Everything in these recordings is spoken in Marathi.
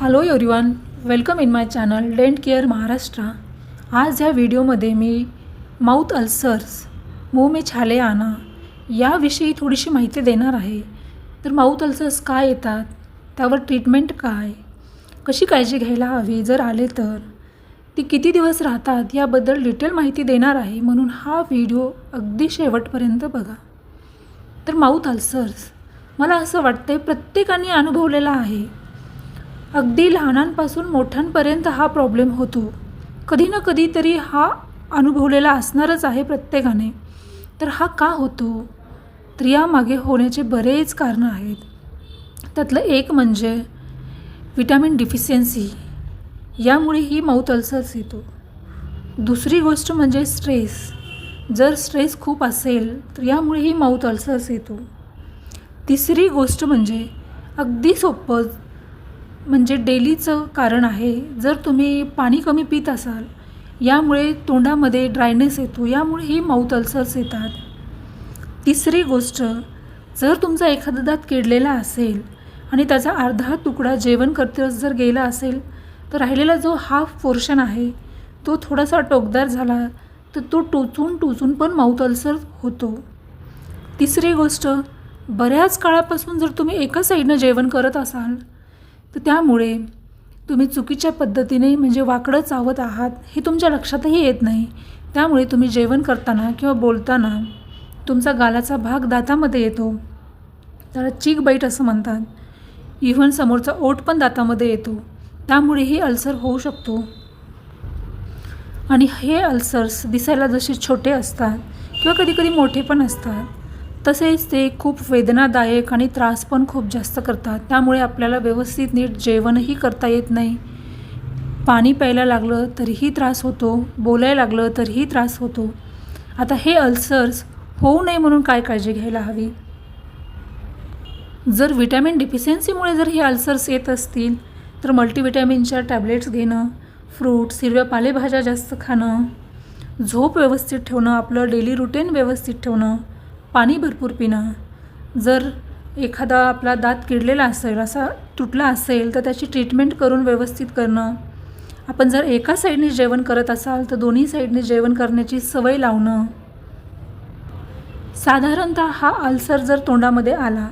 Hello everyone, welcome in my channel dent care Maharashtra. आज ह्या व्हिडिओमध्ये मी माउथ अल्सर्स मुंह में छाले आना याविषयी थोडीशी माहिती देणार आहे। तर माउथ अल्सर्स काय येतात, त्यावर ट्रीटमेंट काय, कशी काळजी घ्यायला हवी, जर आले तर ती किती दिवस राहतात याबद्दल डिटेल माहिती देणार आहे। म्हणून हा व्हिडिओ अगदी शेवटपर्यंत बघा। तर माउथ अल्सर्स मला असं वाटतं प्रत्येकाने अनुभवलेला आहे। अगदी लहानांपासून मोठ्यांपर्यंत हा प्रॉब्लेम होतो, कधी ना कधी तरी हा अनुभवलेला असणारच आहे प्रत्येकाने। तर हा का होतो, तर यामागे होण्याचे बरेच कारणं आहेत। त्यातलं एक म्हणजे विटॅमिन डिफिशियन्सी, यामुळे ही माउथ अल्सर्स येतो। दुसरी गोष्ट म्हणजे स्ट्रेस, जर स्ट्रेस खूप असेल तर यामुळे ही माउथ अल्सर्स येतो। तिसरी गोष्ट म्हणजे अगदी सोपं म्हणजे डेलीचं कारण आहे, जर तुम्ही पाणी कमी पित असाल यामुळे तोंडामध्ये ड्रायनेस येतो, यामुळे ही माउथ अल्सर्स येतात। तिसरी गोष्ट, जर तुमचा एखादा दात किडलेला असेल आणि त्याचा अर्धा तुकडा जेवण करताच जर गेला असेल तर राहिलेला जो हाफ पोर्शन आहे तो थोडासा टोकदार झाला तर तो टोचून पण माउथ अल्सर होतो। तिसरी गोष्ट, बऱ्याच काळापासून जर तुम्ही एका साईडनं जेवण करत असाल तर त्यामुळे तुम्ही चुकीच्या पद्धतीने म्हणजे वाकडं चावत आहात हे तुमच्या लक्षातही येत नाही। त्यामुळे तुम्ही जेवण करताना किंवा बोलताना तुमचा गालाचा भाग दातामध्ये येतो, त्याला चीक बाईट असं म्हणतात। इव्हन समोरचा ओठ पण दातामध्ये येतो, त्यामुळेही अल्सर होऊ शकतो। आणि हे अल्सर्स दिसायला जसे छोटे असतात किंवा कधीकधी मोठे पण असतात, तसेच ते खूप वेदनादायक आणि त्रास पण खूप जास्त करतात। त्यामुळे आपल्याला व्यवस्थित नीट जेवणही करता येत नाही, पाणी प्यायला लागलं तरीही त्रास होतो, बोलायला लागलं तरीही त्रास होतो। आता हे अल्सर्स होऊ नये म्हणून काय काळजी घ्यायला हवी, जर विटॅमिन डिफिशियन्सीमुळे जर हे अल्सर्स येत असतील तर मल्टीविटॅमिनच्या टॅब्लेट्स घेणं, फ्रूट्स, हिरव्या पालेभाज्या जास्त खाणं, झोप व्यवस्थित ठेवणं, आपलं डेली रुटीन व्यवस्थित ठेवणं, पाणी भरपूर पिणं, जर एखादा आपला दात किडलेला असेल, असा तुटला असेल तर त्याची ट्रीटमेंट करून व्यवस्थित करणं, आपण जर एका साईडने जेवण करत असाल तर दोन्ही साईडने जेवण करण्याची सवय लावणं। साधारणतः हा अल्सर जर तोंडामध्ये आला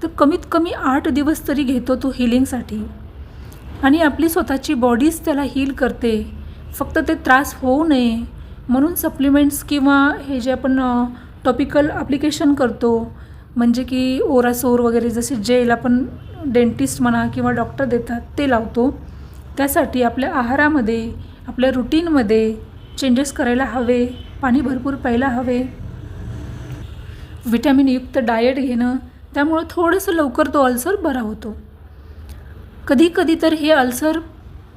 तर कमीत कमी 8 दिवस तरी घेतो तो हिलिंगसाठी, आणि आपली स्वतःची बॉडीच त्याला हील करते। फक्त ते त्रास होऊ नये म्हणून सप्लिमेंट्स किंवा हे जे आपण टॉपिकल ॲप्लिकेशन करतो, म्हणजे की ओरासोर वगैरे जसे जेल आपण डेंटिस्ट म्हणा किंवा डॉक्टर देतात ते लावतो। त्यासाठी आपल्या आहारामध्ये, आपल्या रुटीनमध्ये चेंजेस करायला हवे, पाणी भरपूर प्यायला हवे, विटॅमिनयुक्त डाएट घेणं, त्यामुळं थोडंसं लवकर तो अल्सर बरा होतो। कधी तर हे अल्सर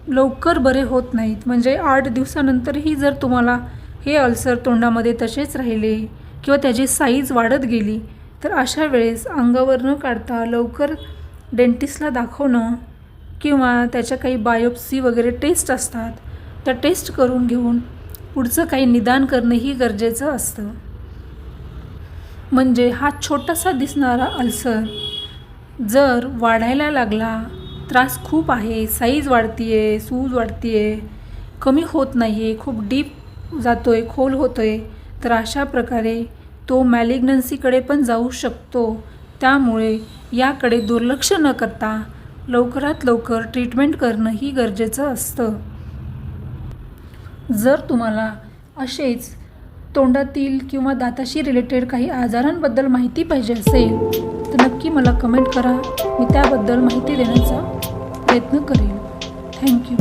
लवकर बरे होत नाहीत, म्हणजे 8 दिवसानंतरही जर तुम्हाला हे अल्सर तोंडामध्ये तसेच राहिले किंवा त्याची साईज वाढत गेली तर अशा वेळेस अंगावर न काढता लवकर डेंटिस्टला दाखवणं किंवा त्याच्या काही बायोप्सी वगैरे टेस्ट असतात त्या टेस्ट करून घेऊन पुढचं काही निदान करणंही गरजेचं असतं। म्हणजे हा छोटासा दिसणारा अल्सर जर वाढायला लागला, त्रास खूप आहे, साईज वाढतीये, सूज वाढतीये, कमी होत नाही आहे, खूप डीप जातोय, खोल होतोय, तर अशा प्रकारे तो मॅलिग्नन्सीकडे पण जाऊ शकतो। त्यामुळे याकडे दुर्लक्ष न करता लवकरात लवकर ट्रीटमेंट करणंही गरजेचं असतं। जर तुम्हाला असेच तोंडातील किंवा दाताशी रिलेटेड काही आजारांबद्दल माहिती पाहिजे असेल तर नक्की मला कमेंट करा, मी त्याबद्दल माहिती देण्याचा प्रयत्न करेन। थँक्यू।